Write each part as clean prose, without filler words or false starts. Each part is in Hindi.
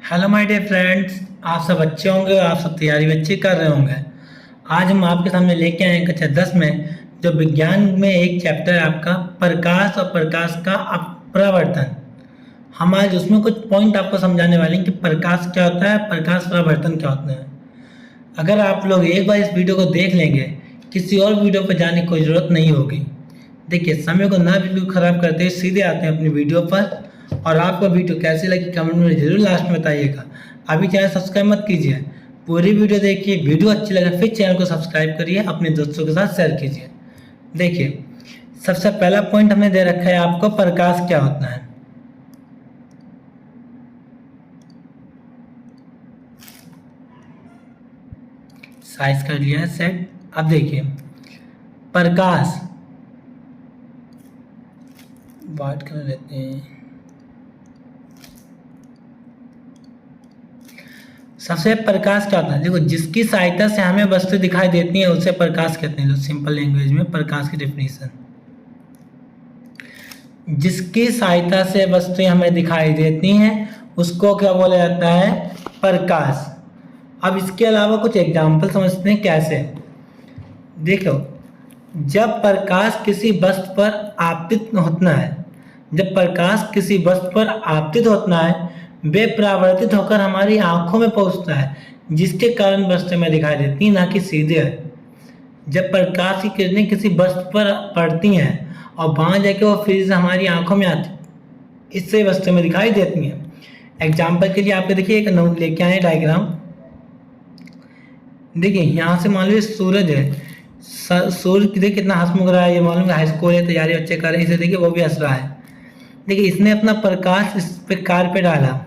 हेलो माय डियर फ्रेंड्स, आप सब अच्छे होंगे। आप सब तैयारी भी अच्छी कर रहे होंगे। आज हम आपके सामने लेके आए हैं कक्षा 10 में जो विज्ञान में एक चैप्टर है आपका प्रकाश और प्रकाश का अपरावर्तन। हम आज उसमें कुछ पॉइंट आपको समझाने वाले हैं कि प्रकाश क्या होता है, प्रकाश परावर्तन क्या होता है। अगर आप लोग एक बार इस वीडियो को देख लेंगे, किसी और वीडियो पर जाने की कोई ज़रूरत नहीं होगी। देखिए, समय को ना बिल्कुल ख़राब करते हुए सीधे आते हैं अपनी वीडियो पर। और आपको वीडियो कैसी लगी कमेंट में ज़रूर लास्ट में बताइएगा। अभी चैनल सब्सक्राइब मत कीजिए, पूरी वीडियो देखिए। वीडियो अच्छी लगे फिर चैनल को सब्सक्राइब करिए, अपने दोस्तों के साथ शेयर कीजिए। देखिए, सबसे पहला पॉइंट हमने दे रखा है आपको, प्रकाश क्या होता है। साइज कर लिया है सेट। अब देखिए, प्रकाश बात कर लेते हैं। सबसे प्रकाश क्या होता है, देखो, जिसकी सहायता से हमें वस्तु दिखाई देती है उसे प्रकाश कहते हैं। जो सिंपल लैंग्वेज में प्रकाश की डेफिनेशन, जिसकी सहायता से वस्तुएं हमें दिखाई देती हैं उसको क्या बोला जाता है, प्रकाश। अब इसके अलावा कुछ एग्जाम्पल समझते हैं कैसे। देखो, जब प्रकाश किसी वस्तु पर आपतित होता है, जब प्रकाश किसी वस्तु पर आपतित होता है वे परावर्तित होकर हमारी आंखों में पहुंचता है, जिसके कारण वस्तु में दिखाई देती है, ना कि सीधे। जब प्रकाश की किरणें किसी वस्तु पर पड़ती हैं और वहां जाके वो फिर से हमारी आंखों में आती, इससे वस्तु में दिखाई देती हैं। एग्जाम्पल के लिए आपके देखिए एक नोट लेके आए डायग्राम। देखिए, यहाँ से मान लीजिए सूरज है। सूरज देखिए कितना हंसमुख रहा है। ये मालूम है हाई स्कूल है, तैयारी बच्चे कर रहे हैं, इसे देखिए वो भी हंस रहा है। देखिए, इसने अपना प्रकाश इस पे कार पे डाला।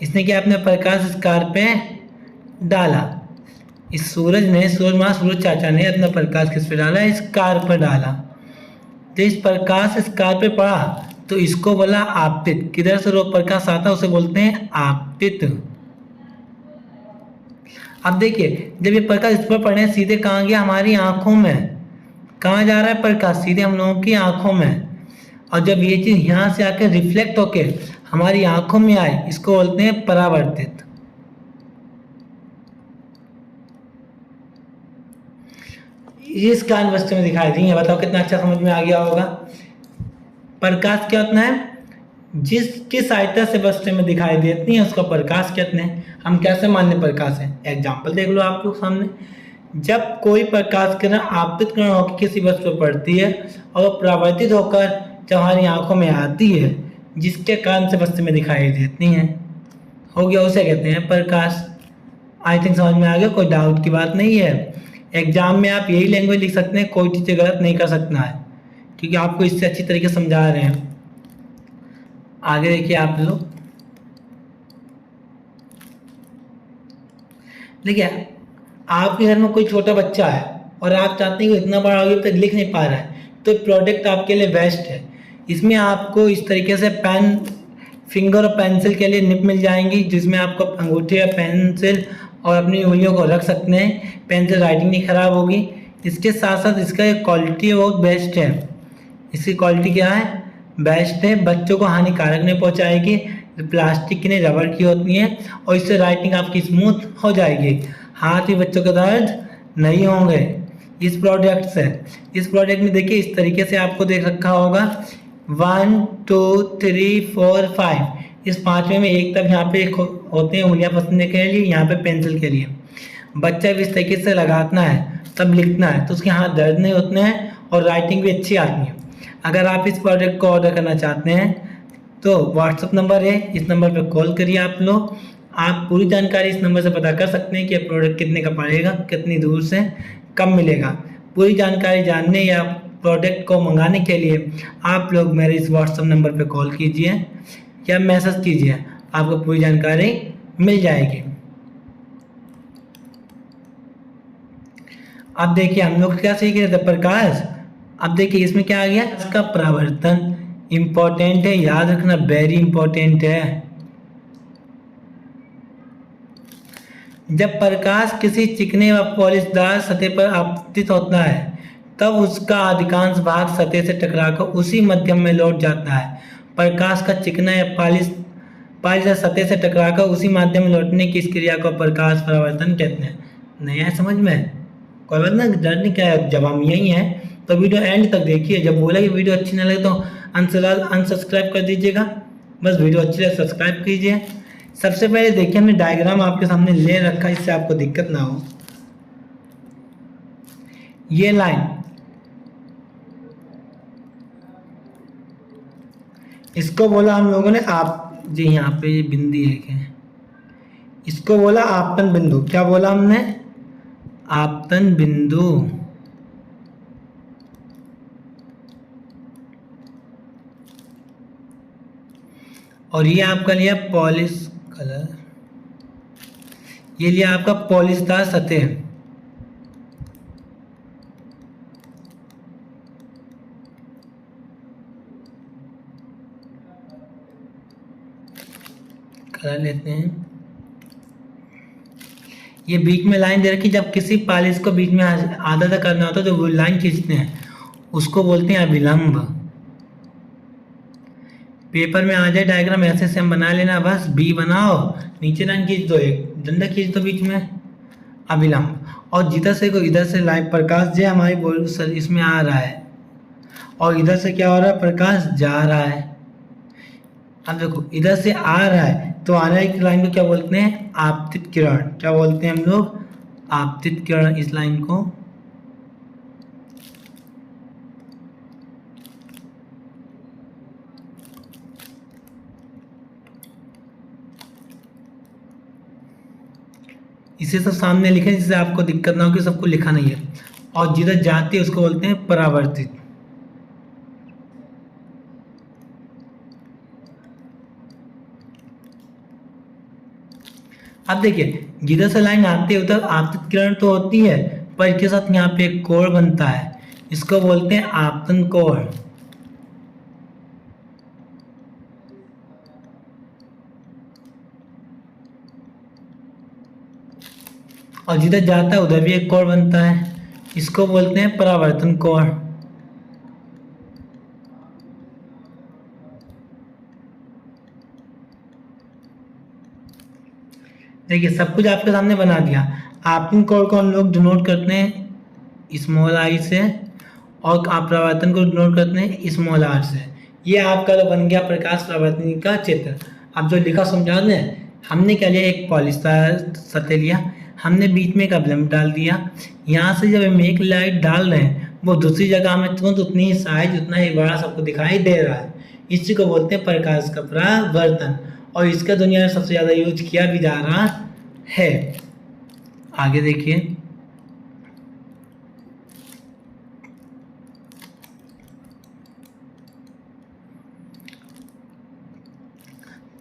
इसने क्या अपने प्रकाश इस कार पे डाला। इस सूरज ने, सूरज चाचा ने अपना प्रकाश किस पे डाला, इस कार पर डाला। तो इस प्रकाश इस कार पे पड़ा तो इसको बोला आपतित। किधर से रोज प्रकाश आता है उसे बोलते हैं आपतित। अब देखिए, जब ये प्रकाश इस पर पड़े सीधे कहाँ गया, हमारी आंखों में। कहाँ जा रहा है प्रकाश, सीधे हम लोगों की आंखों में। और जब ये चीज यहाँ से आकर रिफ्लेक्ट होके हमारी आंखों में आए, इसको बोलते हैं परावर्तित। इस कारण वस्तु में दिखाई दी है। बताओ कितना अच्छा समझ में आ गया होगा। प्रकाश क्या होता है, जिसकी सहायता से वस्तु में दिखाई देती है उसका प्रकाश कहते हैं। हम कैसे मान्य प्रकाश है, एग्जाम्पल देख लो आप लोग सामने। जब कोई प्रकाश किरण आपतित किरण होकर किसी वस्तु पर पड़ती है और वो परावर्तित होकर जब हमारी आंखों में आती है, जिसके कारण से वस्तु में दिखाई देती हैं, हो गया, उसे कहते हैं प्रकाश। आई थिंक समझ में आ गया, कोई डाउट की बात नहीं है। एग्जाम में आप यही लैंग्वेज लिख सकते हैं, कोई टीचर गलत नहीं कर सकता है, क्योंकि आपको इससे अच्छी तरीके से समझा रहे हैं। आगे देखिए आप लोग। देखिए, आपके घर में कोई छोटा बच्चा है और आप चाहते हैं कि इतना बड़ा हो गया तक लिख नहीं पा रहा है, तो प्रोडक्ट आपके लिए बेस्ट है। इसमें आपको इस तरीके से पेन, फिंगर और पेंसिल के लिए निप मिल जाएंगी, जिसमें आपको अंगूठे या पेंसिल और अपनी उंगलियों को रख सकते हैं। पेंसिल राइटिंग नहीं खराब होगी। इसके साथ साथ इसका एक क्वालिटी बहुत बेस्ट है। इसकी क्वालिटी क्या है, बेस्ट है, बच्चों को हानिकारक नहीं पहुंचाएगी। प्लास्टिक की नहीं, रबड़ की होती है और इससे राइटिंग आपकी स्मूथ हो जाएगी। हाथ भी बच्चों के दर्द नहीं होंगे इस प्रोडक्ट से। इस प्रोडक्ट में देखिए इस तरीके से आपको देख रखा होगा 1 2 3 4 5। इस पांचवें में एक तब यहाँ पे होते हैं उंगलियां फंसने के लिए, यहाँ पे पेंसिल के लिए। बच्चा भी इस तरीके से लगाना है तब लिखना है, तो उसके हाथ दर्द नहीं होते हैं और राइटिंग भी अच्छी आती है। अगर आप इस प्रोडक्ट को ऑर्डर करना चाहते हैं तो व्हाट्सअप नंबर है, इस नंबर पर कॉल करिए आप लोग। आप पूरी जानकारी इस नंबर से पता कर सकते हैं कि ये प्रोडक्ट कितने का पड़ेगा, कितनी दूर से कब मिलेगा। पूरी जानकारी जानने या प्रोडक्ट को मंगाने के लिए आप लोग मेरे इस व्हाट्सअप नंबर पर कॉल कीजिए या मैसेज कीजिए, आपको पूरी जानकारी मिल जाएगी। अब देखिए हम लोग क्या सीख रहे थे, प्रकाश। अब देखिए इसमें क्या आ गया, इसका परावर्तन इंपॉर्टेंट है, याद रखना, वेरी इंपॉर्टेंट है। जब प्रकाश किसी चिकने व पॉलिशदार सतह पर आपतित होता है तब उसका अधिकांश भाग सतह से टकराकर उसी मध्यम में लौट जाता है। प्रकाश का चिकना या पानी से सतह से टकराकर उसी माध्यम में लौटने की इस क्रिया को प्रकाश परावर्तन कहते हैं। नहीं आया समझ में? कोई बात ना, डरने क्या है, जब हम यही है तो वीडियो एंड तक देखिए। जब बोला कि वीडियो अच्छी ना लगे तो अनसब्सक्राइब कर दीजिएगा। बस वीडियो अच्छी लगे सब्सक्राइब कीजिए। सबसे पहले देखिए हमने डायग्राम आपके सामने ले रखा है, इससे आपको दिक्कत ना हो। ये लाइन, इसको बोला हम लोगों ने आप जी, यहाँ पे ये बिंदी है, इसको बोला आपतन बिंदु। क्या बोला हमने? आपतन बिंदु। और ये आपका लिया पॉलिश कलर, ये लिया आपका पॉलिशदार सतह। कलर लेते हैं। ये बीच में लाइन दे रखी, जब किसी पॉलिश को बीच में आधा तक करना होता है तो वो लाइन खींचते हैं, उसको बोलते हैं अभिलंब। पेपर में आ जाए डायग्राम ऐसे से हम बना लेना, बस बी बनाओ, नीचे लाइन खींच दो, एक डंडा खींच दो बीच में, अभिलंब। और जिधर से को इधर से लाइट प्रकाश जो हमारी बॉडी इसमें आ रहा है और इधर से क्या हो रहा है, प्रकाश जा रहा है। अब देखो इधर से आ रहा है तो आने वाली लाइन को क्या बोलते हैं? आपतित किरण। क्या बोलते हैं हम लोग? आपतित किरण। इस लाइन को इसे सब सामने लिखें जिससे आपको दिक्कत ना हो कि सबको लिखा नहीं है। और जिधर जाती है उसको बोलते हैं परावर्तित। अब देखिए जिधर से लाइन आती है उधर आपतित किरण तो होती है, पर इसके साथ यहाँ पे एक कोण बनता है, इसको बोलते हैं आपतन कोण। और जिधर जाता है उधर भी एक कोण बनता है, इसको बोलते हैं परावर्तन कोण। देखिए सब कुछ आपके सामने बना दिया। आपतन कोण को हम लोग डिनोट करते हैं स्मॉल आई से, और आप परावर्तन को डिनोट करते हैं स्मॉल आर से। ये आपका तो बन गया प्रकाश परावर्तन का चित्र। अब जो लिखा समझा दें, हमने क्या लिया, एक पॉलिशदार सतह लिया, हमने बीच में एक अभिलंब डाल दिया। यहाँ से जब हम एक लाइट डाल रहे हैं वो दूसरी जगह में तुरंत उतनी ही साइज उतना ही बड़ा सबको दिखाई दे रहा है, इसी को बोलते हैं प्रकाश का परावर्तन। और इसका दुनिया में सबसे ज़्यादा यूज किया भी जा रहा है। आगे देखिए,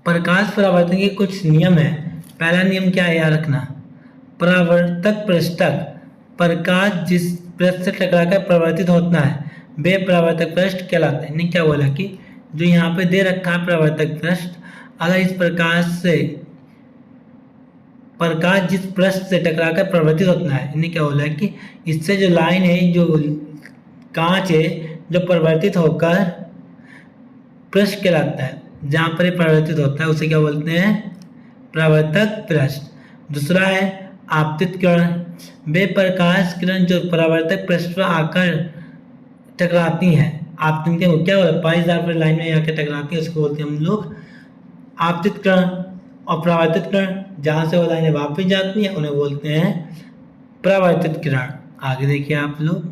प्रकाश परावर्तन के कुछ नियम है। पहला नियम क्या है, याद रखना, परावर्तक पृष्ठक, प्रकाश जिस पृष्ठ से टकराकर परावर्तित होता है वे परावर्तक पृष्ठ कहलाते हैं। इन्हें क्या बोला कि जो यहाँ पे दे रखा है परावर्तक पृष्ठ, अगर इस प्रकाश जिस पृष्ठ से टकराकर परावर्तित होता है, इन्हें क्या बोला कि इससे जो लाइन है, जो कांच है जो परावर्तित होकर पृष्ठ कहलाता है, जहाँ पर परावर्तित होता है उसे क्या बोलते हैं, परावर्तक पृष्ठ। दूसरा है आपतित किरण, वे प्रकाश किरण जो परावर्तक पृष्ठ पर आकर टकराती हैं, आपतित किरण क्या बोला, 5000 पर लाइन में आकर टकराती है, उसको बोलते हैं हम लोग आपतित किरण। और परावर्तित किरण जहाँ से वो लाइनें वापस जाती हैं उन्हें बोलते हैं परावर्तित किरण। आगे देखिए आप लोग,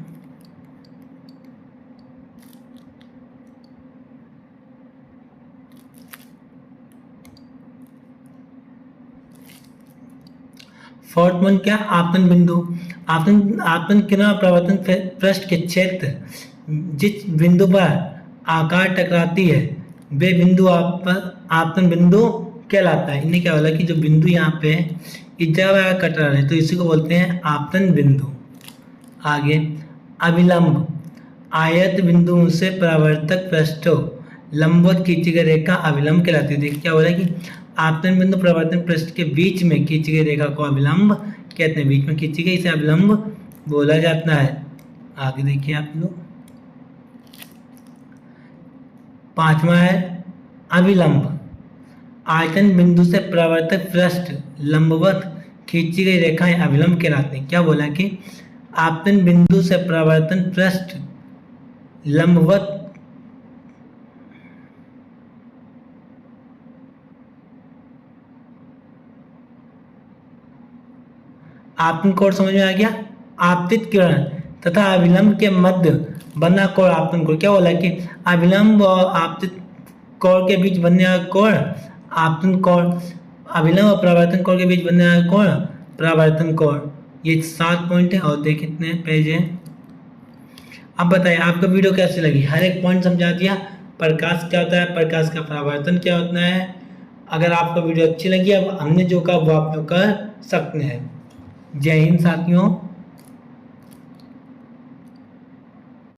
फोर्थ वन क्या, आपतन बिंदु। आपतन किरण परावर्तन पृष्ठ के क्षेत्र जिस बिंदु पर आकार टकराती है वे बिंदु आपतन बिंदु कहलाता है। इन्हें क्या बोला कि जो बिंदु यहाँ पे इस जगह कटरा रहे तो इसी को बोलते हैं आपतन बिंदु। आगे अभिलंब, आयत बिंदु से परावर्तक पृष्ठों लंबवत खींची गई रेखा अभिलंब कहलाती है। देखिए क्या हो रहा है कि आपतन बिंदु परावर्तन पृष्ठ के बीच में खींची गई रेखा को अभिलंब कहते हैं, बीच में खींची गई इसे अभिलंब बोला जाता है। आगे देखिए आप लोग, पांचवा है अभिलंब, आयतन बिंदु से परावर्तक पृष्ठ लंबवत खींची गई रेखाएं अभिलंब कहलाती हैं। क्या बोला कि आपतन बिंदु से परावर्तन पृष्ठ लंबवत आपतन कोण समझ में आ गया? आपतित किरण तथा अभिलंब के मध्य बना कोण आपतन कोण। क्या बोला कि अभिलंब और आपतित कोण के बीच बनने वाला कोण आपतन कोण, अभिलंब और परावर्तन कोण के बीच बनने वाला कोण परावर्तन कोण। ये 7 पॉइंट है और देख कितने पेज है। अब बताइए आपको वीडियो कैसी लगी? हर एक पॉइंट समझा दिया। प्रकाश क्या होता है, प्रकाश का परावर्तन क्या होता है। अगर आपको वीडियो अच्छी लगी, अब हमने जो कहा वो आप लोग कर सकते हैं। जय हिंद साथियों।